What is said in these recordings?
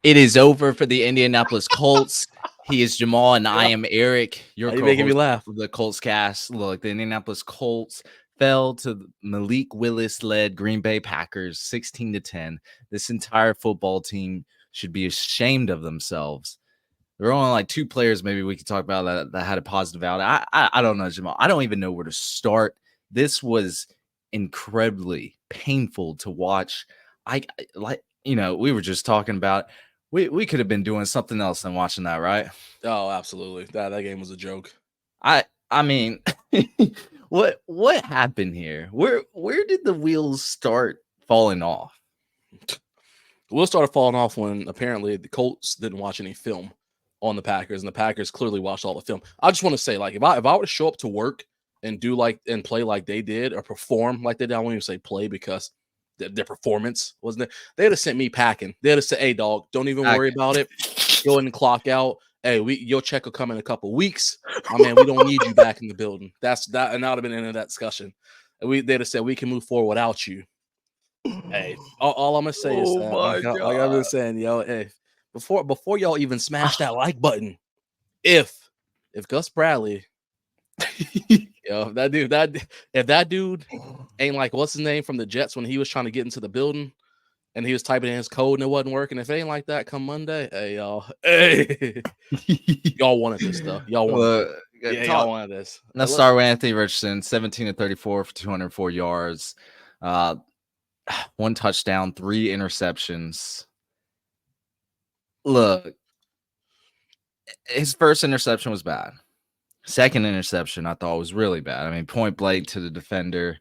It is over for the Indianapolis Colts. He is Jamal, and I am Eric, your Why you making me co-host laugh? of the Colts cast. Look, the Indianapolis Colts fell to the Malik Willis-led Green Bay Packers 16-10. This entire football team should be ashamed of themselves. There are only like two players maybe we could talk about that had a positive out. I don't know, Jamal. I don't even know where to start. This was incredibly painful to watch. We were just talking about we could have been doing something else than watching that, right? Oh, absolutely. That game was a joke. I mean, what happened here? Where did the wheels start falling off? We'll start falling off when apparently the Colts didn't watch any film on the Packers, and the Packers clearly watched all the film. I just want to say, like, if I were to show up to work and do like and play like they did or perform like they did, I won't even say play because their performance wasn't there. They'd have sent me packing. They'd have said, "Hey, dog, don't even worry about it. Go ahead and clock out. Hey, your check will come in a couple weeks. My man, we don't need you back in the building." That's that, and that would have been the end of that discussion. They'd have said we can move forward without you. Hey, all I'm gonna say is Oh that, my like I've been god. saying, yo, hey, before y'all even smash that like button, if Gus Bradley, yo, if that dude ain't like what's his name from the Jets when he was trying to get into the building and he was typing in his code and it wasn't working. If it ain't like that, come Monday, hey y'all, hey, y'all wanted this stuff. Y'all wanted it. Yeah, y'all wanted this. Let's start with Anthony Richardson, 17-34 for 204 yards, one touchdown, 3 interceptions. Look, his first interception was bad. Second interception, I thought was really bad. I mean, point blank to the defender.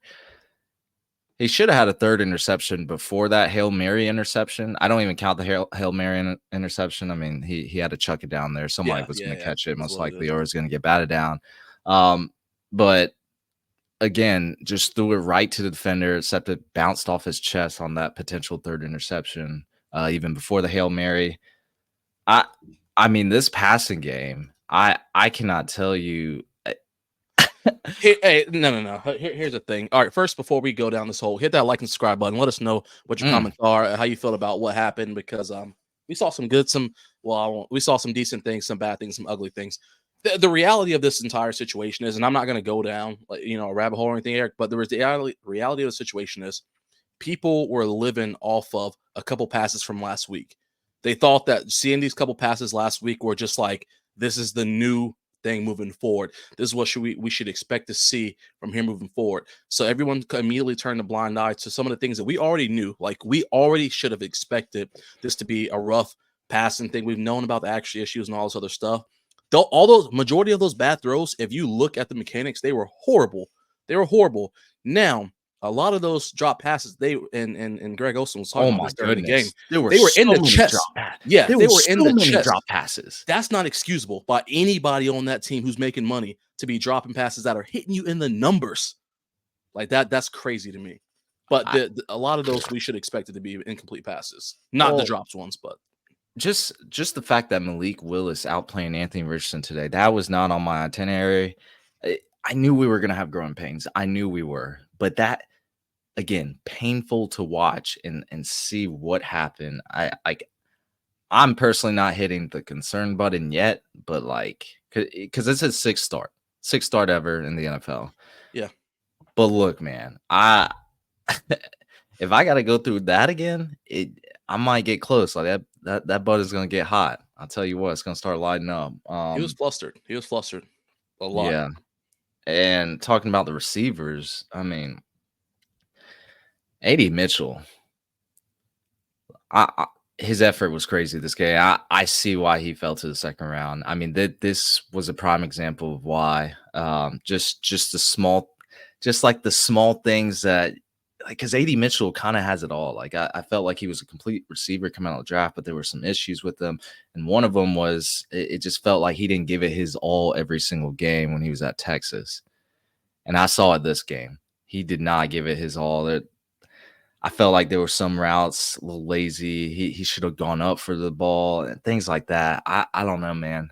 He should have had a third interception before that Hail Mary interception. I don't even count the Hail Mary interception. I mean, he had to chuck it down there. Somebody was going to catch it, most likely, or was going to get batted down. But again, just threw it right to the defender, except it bounced off his chest on that potential third interception, even before the Hail Mary. I mean, this passing game, I cannot tell you. Hey, no. Here's the thing. All right, first, before we go down this hole, hit that like and subscribe button. Let us know what your comments are, how you feel about what happened, because we saw some good, we saw some decent things, some bad things, some ugly things. The reality of this entire situation is, and I'm not going to go down like a rabbit hole or anything, Eric, but the reality of the situation is, people were living off of a couple passes from last week. They thought that seeing these couple passes last week were just like, this is the new thing moving forward. This is what we should expect to see from here moving forward. So everyone immediately turned a blind eye to some of the things that we already knew. Like, we already should have expected this to be a rough passing thing. We've known about the actual issues and all this other stuff. Though all those majority of those bad throws, if you look at the mechanics, they were horrible. They were horrible. Now, a lot of those drop passes, and Greg Olson was talking about this during the game. They were in the chest. Yeah, they were in the chest. Drop passes. That's not excusable by anybody on that team who's making money to be dropping passes that are hitting you in the numbers like that. That's crazy to me. But a lot of those we should expect it to be incomplete passes, not the drops ones, but just the fact that Malik Willis outplaying Anthony Richardson today, that was not on my itinerary. I knew we were going to have growing pains. I knew we were, but that, again, painful to watch and see what happened. I'm personally not hitting the concern button yet, but because it's his sixth start ever in the NFL. Yeah. But look, man, if I got to go through that again, I might get close. Like that butt is going to get hot. I'll tell you what, it's going to start lighting up. He was flustered. A lot. Yeah. And talking about the receivers, I mean, A.D. Mitchell, his effort was crazy this game. I see why he fell to the second round. I mean, this was a prime example of why. Just the small things that, because A.D. Mitchell kind of has it all. Like, I felt like he was a complete receiver coming out of the draft, but there were some issues with him. And one of them was it just felt like he didn't give it his all every single game when he was at Texas. And I saw it this game. He did not give it his all. I felt like there were some routes a little lazy. He should have gone up for the ball and things like that. I don't know, man.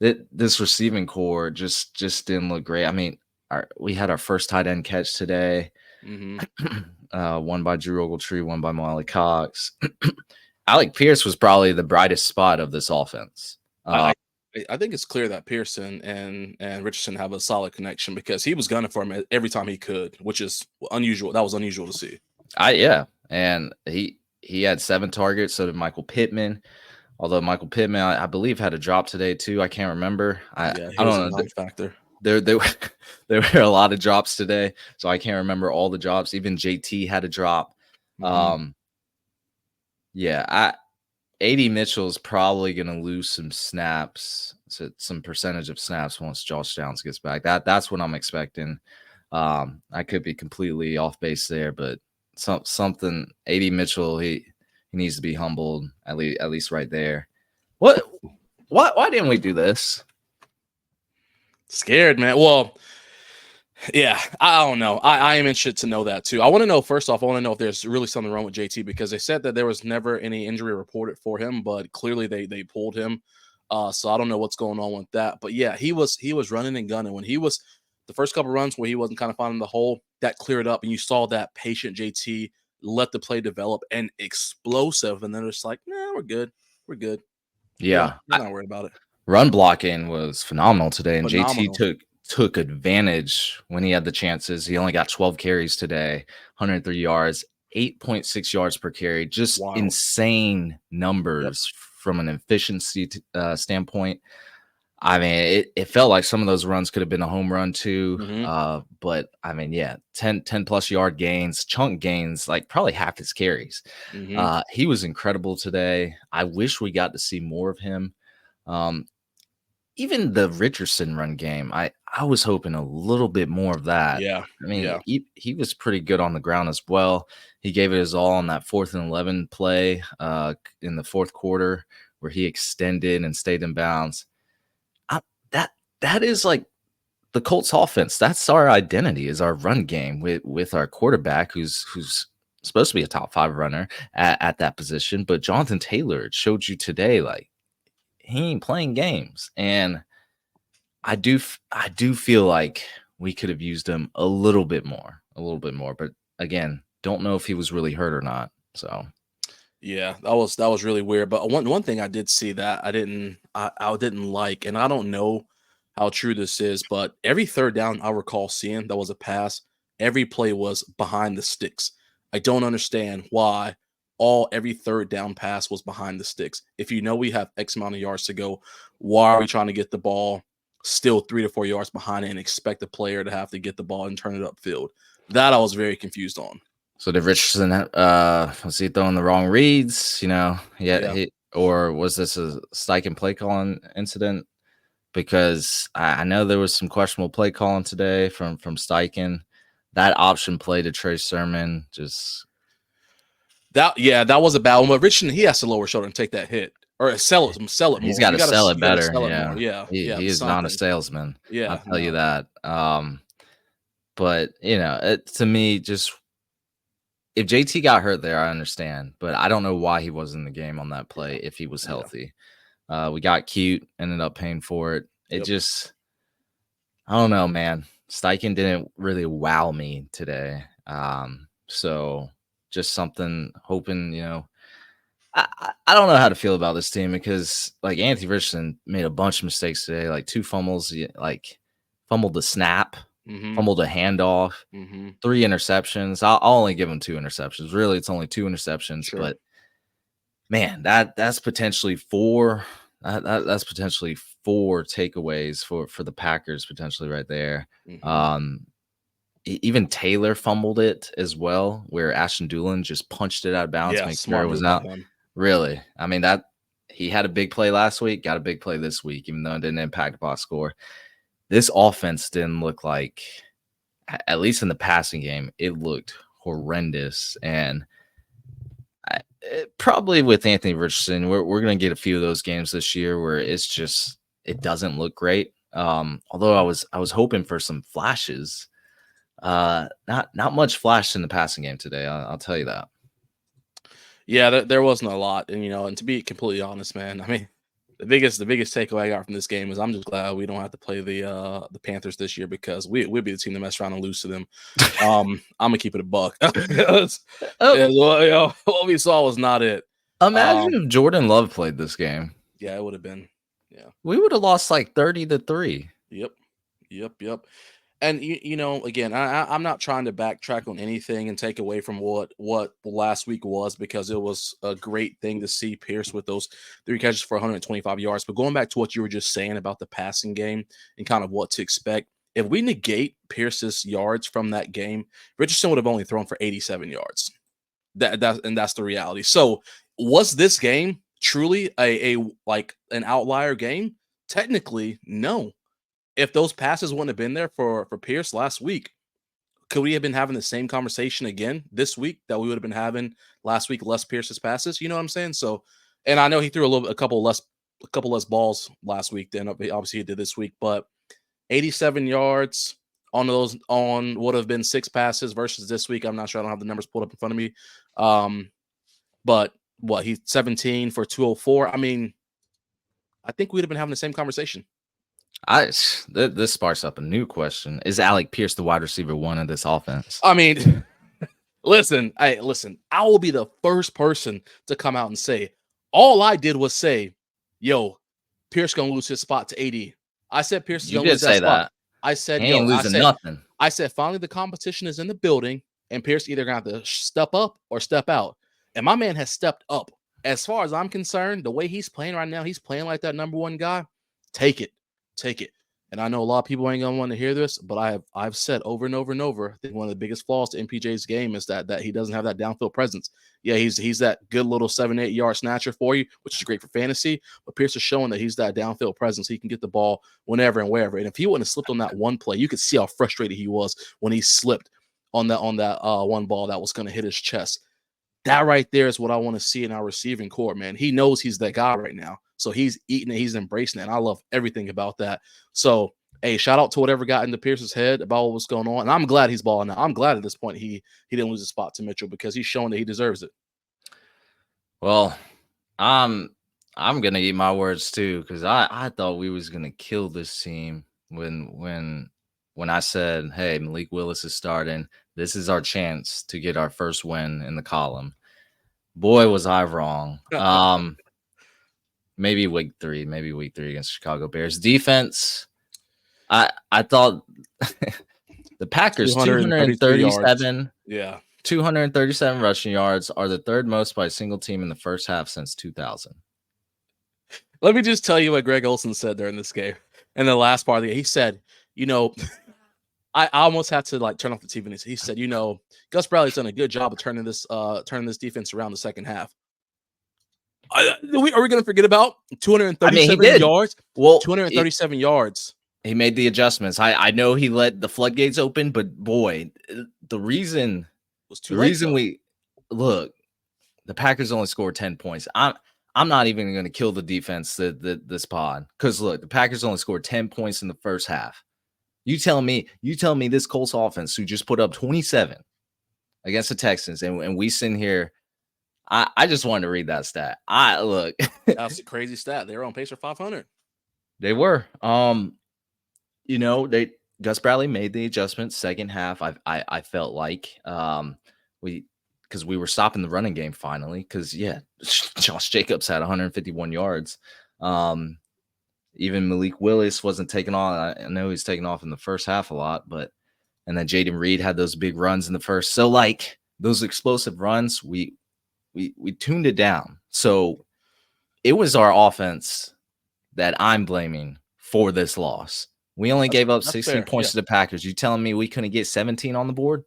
This receiving core just didn't look great. I mean, we had our first tight end catch today. One by Drew Ogletree, one by Molly Cox. Alec Pierce was probably the brightest spot of this offense. I I think it's clear that Pearson and Richardson have a solid connection because he was gunning for him every time he could, which is unusual. That was unusual to see. Yeah, and he had 7 targets. So did Michael Pittman. Although Michael Pittman, I believe, had a drop today too. I can't remember. Yeah, he I was a don't know. non-factor. There there were a lot of drops today, so I can't remember all the drops. Even JT had a drop. Yeah, AD Mitchell's probably going to lose some snaps, some percentage of snaps once Josh Downs gets back. That's what I'm expecting. I could be completely off base there, but something AD Mitchell, he needs to be humbled at least right there. Why didn't we do this? Scared, man. Well, yeah, I don't know. I am interested to know that too. I want to know, first off, I want to know if there's really something wrong with JT because they said that there was never any injury reported for him, but clearly they pulled him. So I don't know what's going on with that. But yeah, he was running and gunning when he was the first couple runs where he wasn't kind of finding the hole that cleared up, and you saw that patient JT let the play develop and explosive, and then it's like, nah, we're good, Yeah, we're not worried about it. Run blocking was phenomenal today, and Phenomenal. JT took advantage when he had the chances. He only got 12 carries today, 103 yards, 8.6 yards per carry. Just Wild. insane numbers from an efficiency standpoint. I mean, it felt like some of those runs could have been a home run too. But I mean, yeah, 10 plus yard gains, chunk gains, like probably half his carries. He was incredible today. I wish we got to see more of him. Even the Richardson run game, I was hoping a little bit more of that. Yeah. I mean, he was pretty good on the ground as well. He gave it his all on that 4th and 11 play in the 4th quarter where he extended and stayed in bounds. That is like the Colts offense. That's our identity, is our run game with our quarterback who's supposed to be a top 5 runner at that position. But Jonathan Taylor, it showed you today, like, he ain't playing games. And I do feel like we could have used him a little bit more. But again, don't know if he was really hurt or not. So yeah, that was really weird. But one thing I did see that I didn't like, and I don't know how true this is, but every third down I recall seeing that was a pass, every play was behind the sticks. I don't understand why every third down pass was behind the sticks. If you know we have X amount of yards to go, why are we trying to get the ball still 3 to 4 yards behind it and expect the player to have to get the ball and turn it upfield? That I was very confused on. So did Richardson was he throwing the wrong reads? Or was this a Steichen play calling incident? Because I know there was some questionable play calling today from Steichen. That option play to Trey Sermon just that was a bad one. But Richardson, he has to lower shoulder and take that hit or sell it more. He's got to sell it better. More. He is not a salesman. Yeah, I'll tell you that. But to me, just if JT got hurt there, I understand, but I don't know why he wasn't in the game on that play if he was healthy. We got cute, ended up paying for it. It just, I don't know, man. Steichen didn't really wow me today. So just something hoping, I don't know how to feel about this team because like Anthony Richardson made a bunch of mistakes today, like 2 fumbles, like fumbled the snap, fumbled a handoff, 3 interceptions. I'll only give him 2 interceptions. Really, it's only 2 interceptions, but man, that's potentially 4. That's potentially 4 takeaways for the Packers potentially right there. Even Taylor fumbled it as well, where Ashton Dulin just punched it out of bounds, make sure it was out. Really, I mean that he had a big play last week, got a big play this week, even though it didn't impact the box score. This offense didn't look like, at least in the passing game, it looked horrendous. And probably with Anthony Richardson, we're going to get a few of those games this year where it's just it doesn't look great. Although I was hoping for some flashes, not much flash in the passing game today. I'll tell you that. Yeah, there wasn't a lot, and and to be completely honest, man, I mean, The biggest takeaway I got from this game is I'm just glad we don't have to play the Panthers this year because we'd be the team that mess around and lose to them. I'm gonna keep it a buck. Oh, What we saw was not it. imagine if Jordan Love played this game. Yeah, it would have been. Yeah, We would have lost like 30-3. Yep. And again, I'm not trying to backtrack on anything and take away from what last week was, because it was a great thing to see Pierce with those 3 catches for 125 yards. But going back to what you were just saying about the passing game and kind of what to expect, if we negate Pierce's yards from that game, Richardson would have only thrown for 87 yards. That's the reality. So was this game truly a like an outlier game? Technically, no. If those passes wouldn't have been there for Pierce last week, could we have been having the same conversation again this week that we would have been having last week, less Pierce's passes? You know what I'm saying? So, and I know he threw a couple less balls last week than obviously he did this week, but 87 yards on would have been 6 passes versus this week. I'm not sure. I don't have the numbers pulled up in front of me. But what, he's 17 for 204. I mean, I think we'd have been having the same conversation. This sparks up a new question. Is Alec Pierce the wide receiver 1 of this offense? I mean, listen, I will be the first person to come out and say, all I did was say, yo, Pierce gonna lose his spot to AD. I said Pierce is gonna lose that spot. I said, he ain't losing nothing. I said, finally the competition is in the building, and Pierce either gonna have to step up or step out. And my man has stepped up. As far as I'm concerned, the way he's playing right now, he's playing like that number 1 guy. Take it. And I know a lot of people ain't gonna want to hear this, but I've said over and over and over, I think one of the biggest flaws to MPJ's game is that he doesn't have that downfield presence. Yeah, he's that good little 7-8 yard snatcher for you, which is great for fantasy. But Pierce is showing that he's that downfield presence. He can get the ball whenever and wherever. And if he wouldn't have slipped on that one play, you could see how frustrated he was when he slipped on that one ball that was going to hit his chest. That right there is what I want to see in our receiving core, man. He knows he's that guy right now. So he's eating it. He's embracing it. And I love everything about that. So, hey, shout out to whatever got into Pierce's head about what was going on. And I'm glad he's balling out. I'm glad at this point he didn't lose his spot to Mitchell, because he's showing that he deserves it. Well, I'm going to eat my words too, because I thought we was going to kill this team when I said, hey, Malik Willis is starting. This is our chance to get our first win in the column. Boy, was I wrong. Maybe week 3 against Chicago Bears. Defense, I thought the Packers 237. Yeah. 237 rushing yards are the 3rd most by a single team in the first half since 2000. Let me just tell you what Greg Olsen said during this game. In the last part of the game, he said, I almost had to turn off the TV. And he said, Gus Bradley's done a good job of turning this defense around the second half. Are we going to forget about 237 yards? Well, 237 yards. He made the adjustments. I know he let the floodgates open, but boy, the reason the Packers only scored 10 points. I'm not even going to kill the defense this pod, because look, the Packers only scored 10 points in the first half. You tell me this Colts offense, who just put up 27 against the Texans, and we sitting here. I just wanted to read that stat. That's a crazy stat. They were on pace for 500. They were. Gus Bradley made the adjustments second half. I felt like because we were stopping the running game finally. Because Josh Jacobs had 151 yards. Even Malik Willis wasn't taking off. I know he's taking off in the first half a lot, and then Jaden Reed had those big runs in the first. So those explosive runs, we tuned it down. So it was our offense that I'm blaming for this loss. We only gave up 16 points to the Packers. You telling me we couldn't get 17 on the board?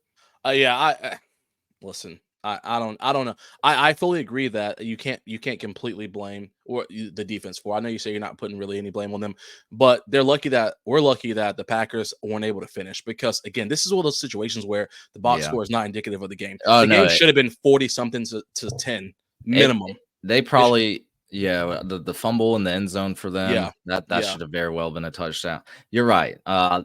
Listen. I don't know. I fully agree that you can't completely blame the defense for. I know you say you're not putting really any blame on them, but we're lucky that the Packers weren't able to finish, because again, this is one of those situations where the box score is not indicative of the game. The game should have been 40 something to 10 minimum. They probably the fumble in the end zone for them. That should have very well been a touchdown. You're right.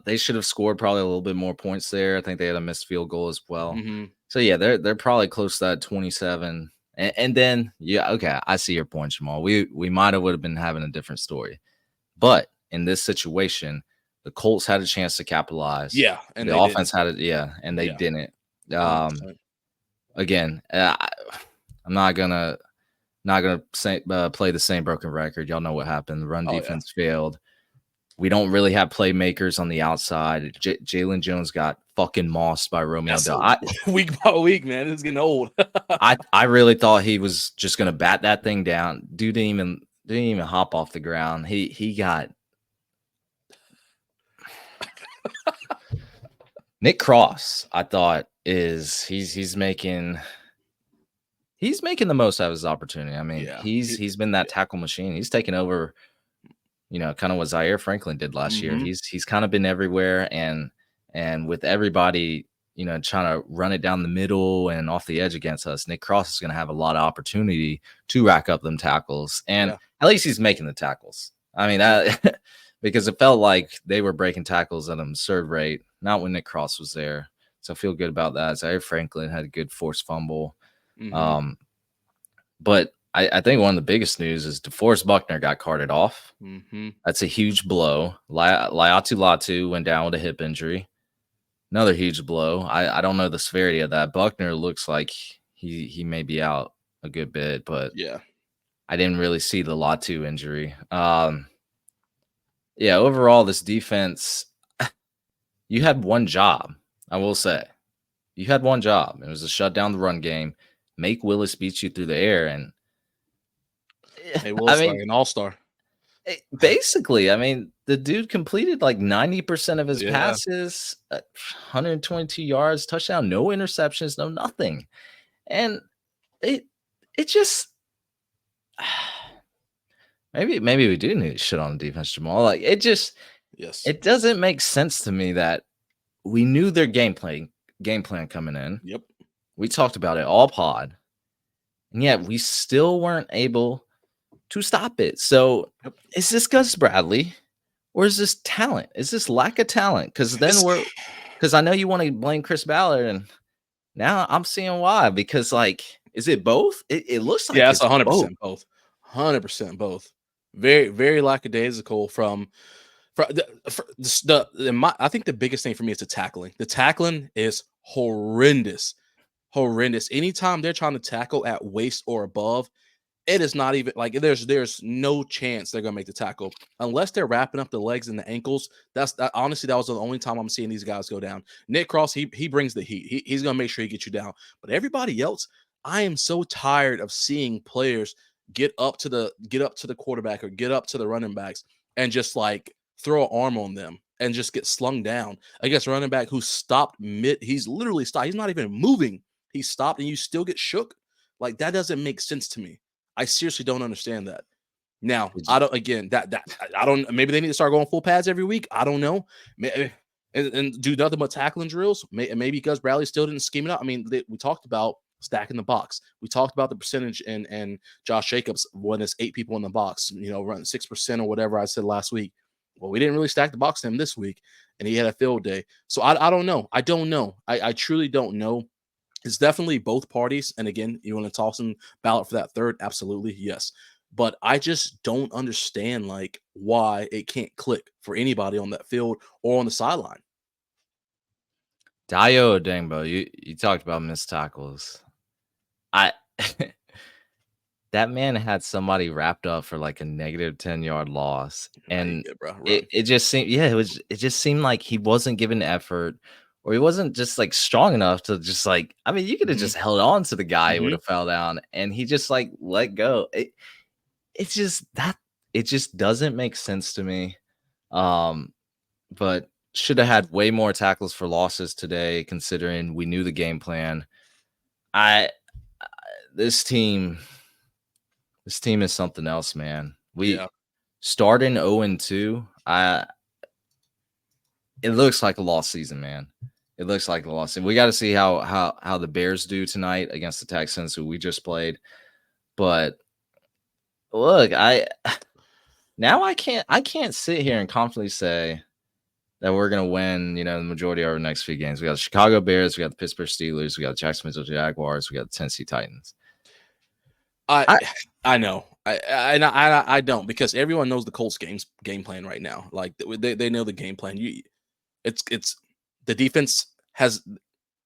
They should have scored probably a little bit more points there. I think they had a missed field goal as well. Mm-hmm. So they're probably close to that 27, And then, yeah, okay, I see your point, Jamal. We might have would have been having a different story. But in this situation, the Colts had a chance to capitalize. Yeah, and The they didn't. offense had it, yeah, and they Yeah, didn't. 100%. Again, I'm not gonna say, play the same broken record. Y'all know what happened. The run Oh, yeah. defense failed. We don't really have playmakers on the outside. Jalen Jones got fucking mossed by Romeo That's Dow. a week by week, man. It's getting old. I really thought he was just gonna bat that thing down. Dude didn't even hop off the ground. He got Nick Cross. I thought he's making the most out of his opportunity. I mean, Yeah. he's been that tackle machine. He's taken over, kind of what Zaire Franklin did last year. Mhm. He's kind of been everywhere, and with everybody, trying to run it down the middle and off the edge against us, Nick Cross is going to have a lot of opportunity to rack up them tackles, and Yeah. at least he's making the tackles. I mean that because it felt like they were breaking tackles at an absurd rate. Not when Nick Cross was there, so I feel good about that. Zaire Franklin had a good forced fumble. Mhm. Um, but I think one of the biggest news is DeForest Buckner got carted off. Mhm. That's a huge blow. Laiatu Latu went down with a hip injury. Another huge blow. I don't know the severity of that. Buckner looks like he may be out a good bit, but Yeah. I didn't really see the Latu injury. Yeah, overall, this defense, you had one job, I will say. You had one job. It was to shut down the run game, make Willis beat you through the air, and Hey, I Will's like mean, an all-star. basically, I mean, the dude completed like 90% of his Yeah. passes, 122 yards, touchdown, no interceptions, no nothing. And it it just maybe we do need to shit on the defense, Jamal. Like Yes. it doesn't make sense to me that we knew their game plan coming in. Yep. We talked about it all pod, and yet we still weren't able to stop it. So Yep. is this Gus Bradley? Or is this talent? Is this lack of talent? Because I know you want to blame Chris Ballard, and now I'm seeing why. Because is it both? It looks Yeah, like it's it's both. 100% both. 100% both. Very, very lackadaisical I think the biggest thing for me is the tackling. The tackling is horrendous. Horrendous. Anytime they're trying to tackle at waist or above, it is not even like there's no chance they're gonna make the tackle unless they're wrapping up the legs and the ankles. Honestly, that was the only time I'm seeing these guys go down. Nick Cross, he brings the heat. He's gonna make sure he gets you down. But everybody else, I am so tired of seeing players get up to the quarterback or get up to the running backs and just like throw an arm on them and just get slung down against a running back who stopped mid. He's literally stopped. He's not even moving. He stopped and you still get shook. Like that doesn't make sense to me. I seriously don't understand that. Now, It's- I don't again that I don't maybe they need to start going full pads every week. I don't know. And do nothing but tackling drills. Maybe because Bradley still didn't scheme it up. I mean, we talked about stacking the box. We talked about the percentage and Josh Jacobs when it's 8 people in the box, running 6% or whatever I said last week. Well, we didn't really stack the box to him this week, and he had a field day. So I don't know. I don't know. I truly don't know. It's definitely both parties. And again, you want to toss in ballot for that third? Absolutely, yes. But I just don't understand like why it can't click for anybody on that field or on the sideline. Dio Odengbo, you talked about missed tackles. I that man had somebody wrapped up for like a negative 10-yard loss. How you And get, bro? it, Run. it just seemed, yeah, it just seemed like he wasn't giving effort, or he wasn't just like strong enough to just like, I mean, you could have Hmm. just held on to the guy who would Hmm. have fell down, and he just like let go. It's just that it just doesn't make sense to me. Um, but should have had way more tackles for losses today, considering we knew the game plan. I this team This team is something else, man. We Yeah. starting 0-2. It looks like a lost season, man. It looks like a lost season. We got to see how the Bears do tonight against the Texans, who we just played. But look, I can't sit here and confidently say that we're gonna win, the majority of our next few games. We got the Chicago Bears, we got the Pittsburgh Steelers, we got the Jacksonville Jaguars, we got the Tennessee Titans. I I I know. I don't, because everyone knows the Colts game plan right now. Like they know the game plan. It's the defense has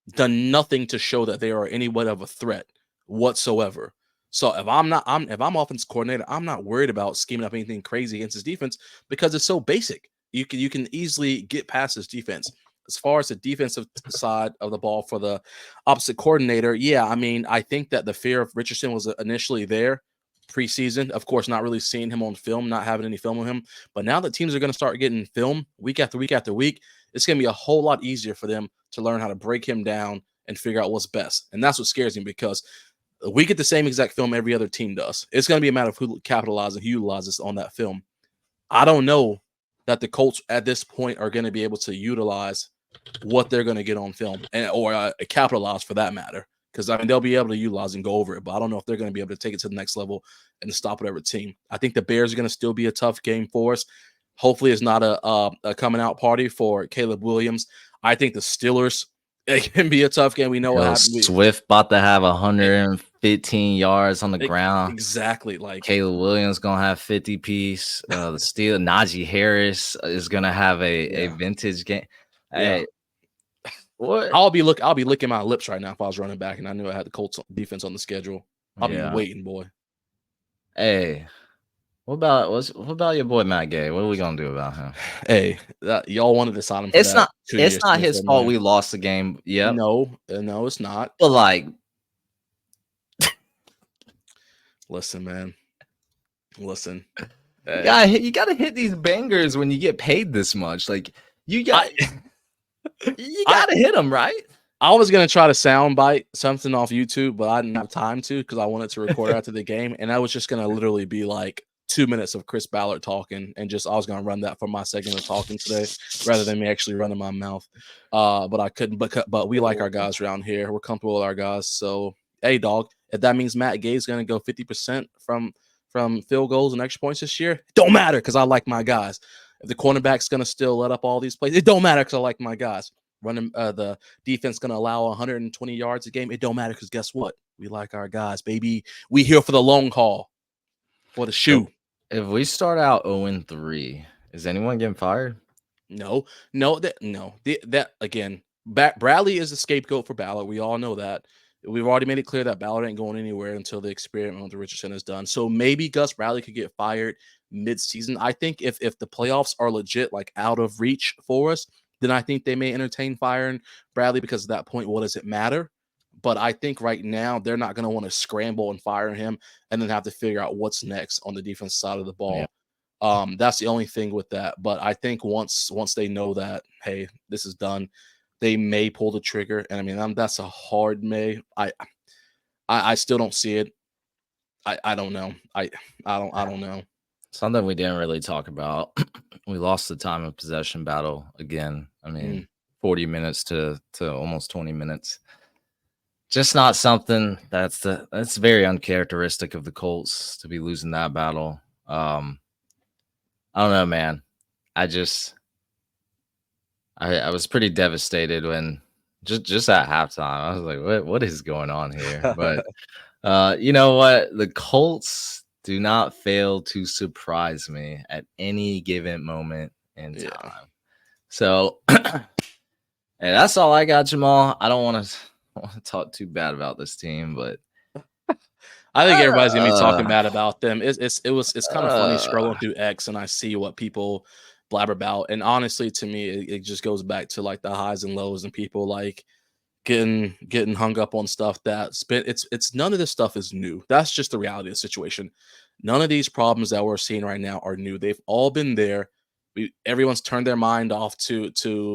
done nothing to show that they are anywhat of a threat whatsoever. So if I'm offense coordinator, I'm not worried about scheming up anything crazy against his defense because it's so basic. You can easily get past his defense. As far as the defensive side of the ball for the opposite coordinator, yeah, I mean, I think that the fear of Richardson was initially there preseason. Of course, not really seeing him on film, not having any film on him. But now that teams are going to start getting film week after week after week, it's going to be a whole lot easier for them to learn how to break him down and figure out what's best. And that's what scares me, because we get the same exact film every other team does. It's going to be a matter of who capitalizes and who utilizes on that film. I don't know that the Colts at this point are going to be able to utilize what they're going to get on film, or capitalize for that matter. Because I mean, they'll be able to utilize and go over it, but I don't know if they're going to be able to take it to the next level and stop whatever team. I think the Bears are going to still be a tough game for us. Hopefully, it's not a coming out party for Caleb Williams. I think the Steelers, it can be a tough game. We know what happened. Swift about to have 115 yards on the ground. Exactly. Like Caleb Williams gonna have 50 piece. The Steelers, Najee Harris is gonna have a vintage game. Yeah. Hey, what? I'll be licking my lips right now if I was running back and I knew I had the Colts defense on the schedule. I'll be waiting, boy. Hey, what about your boy Matt Gay? What are we gonna do about him? Hey, y'all wanted to sign him for It's that. it's not his fault we lost the game. Yep. No, it's not. But like, listen, man. Listen. You gotta hit these bangers when you get paid this much. Like you gotta hit them, right? I was gonna try to soundbite something off YouTube, but I didn't have time to because I wanted to record after the game, and I was just gonna literally be like 2 minutes of Chris Ballard talking, and I was gonna run that for my segment of talking today, rather than me actually running my mouth. But I couldn't. But we like our guys around here. We're comfortable with our guys. So hey, dog, if that means Matt Gay's gonna go 50% from field goals and extra points this year, it don't matter because I like my guys. If the cornerback's gonna still let up all these plays, it don't matter because I like my guys. Running the defense going to allow 120 yards a game. It don't matter because guess what? We like our guys, baby. We here for the long haul, for the shoe. If we start out 0-3, is anyone getting fired? No. That again, Bradley is the scapegoat for Ballard. We all know that. We've already made it clear that Ballard ain't going anywhere until the experiment with Richardson is done. So maybe Gus Bradley could get fired mid-season. I think if the playoffs are legit, like out of reach for us, then I think they may entertain firing Bradley, because at that point, what does it matter? But I think right now they're not going to want to scramble and fire him and then have to figure out what's next on the defense side of the ball. Yeah. That's the only thing with that. But I think once they know that, hey, this is done, they may pull the trigger. And I mean, that's a hard may. I still don't see it. I don't know. I don't know. Something we didn't really talk about. We lost the time of possession battle again. I mean, 40 minutes to almost 20 minutes. Just not something that's very uncharacteristic of the Colts to be losing that battle. I don't know, man. I was pretty devastated when just at halftime. I was like, what is going on here? But you know what? The Colts do not fail to surprise me at any given moment in time. Yeah. So, and that's all I got, Jamal. I don't want to talk too bad about this team, but I think everybody's gonna be talking bad about them. It's kind of funny scrolling through X and I see what people blabber about, and honestly, to me, it just goes back to like the highs and lows and people like getting hung up on stuff it's none of this stuff is new. That's just the reality of the situation. None of these problems that we're seeing right now are new. They've all been there. Everyone's turned their mind off to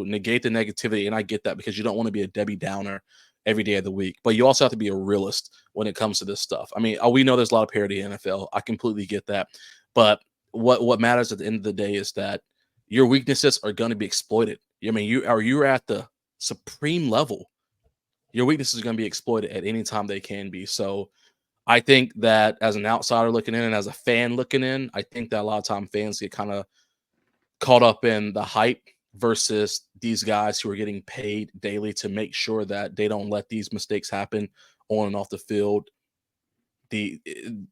negate the negativity, and I get that because you don't want to be a Debbie Downer every day of the week, but you also have to be a realist when it comes to this stuff. I mean, we know there's a lot of parity in the NFL. I completely get that, but what matters at the end of the day is that your weaknesses are going to be exploited. I mean, you're at the supreme level. Your weaknesses are going to be exploited at any time they can be. So I think that as an outsider looking in and as a fan looking in, I think that a lot of time fans get kind of caught up in the hype versus these guys who are getting paid daily to make sure that they don't let these mistakes happen on and off the field. these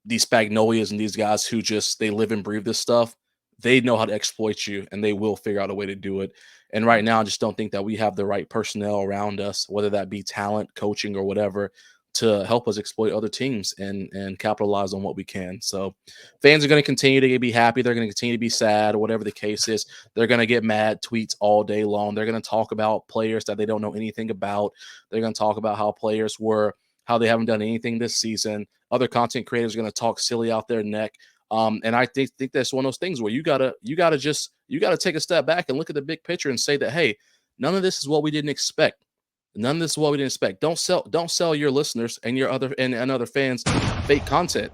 Spagnolias and these guys who just they live and breathe this stuff. They know how to exploit you, and they will figure out a way to do it. And right now, I just don't think that we have the right personnel around us, whether that be talent, coaching, or whatever, to help us exploit other teams and capitalize on what we can. So fans are going to continue to be happy. They're going to continue to be sad, or whatever the case is. They're going to get mad tweets all day long. They're going to talk about players that they don't know anything about. They're going to talk about how they haven't done anything this season. Other content creators are going to talk silly out their neck. And I think that's one of those things where you gotta take a step back and look at the big picture and say that, hey, none of this is what we didn't expect. None of this is what we didn't expect. Don't sell your listeners and your other fans fake content.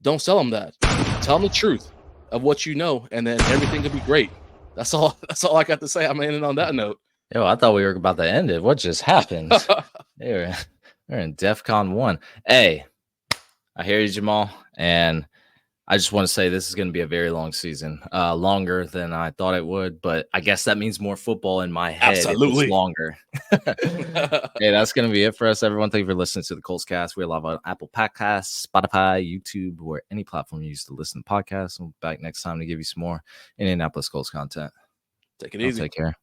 Don't sell them that. Tell them the truth of what you know, and then everything could be great. That's all I got to say. I'm ending on that note. Yo, I thought we were about to end it. What just happened? We're in DEFCON 1. Hey, I hear you, Jamal, and I just want to say this is going to be a very long season, longer than I thought it would, but I guess that means more football in my head. Absolutely. If it's longer. Hey, that's going to be it for us, everyone. Thank you for listening to the Colts Cast. We're live on Apple Podcasts, Spotify, YouTube, or any platform you use to listen to podcasts. We'll be back next time to give you some more Indianapolis Colts content. Take it easy. Take care.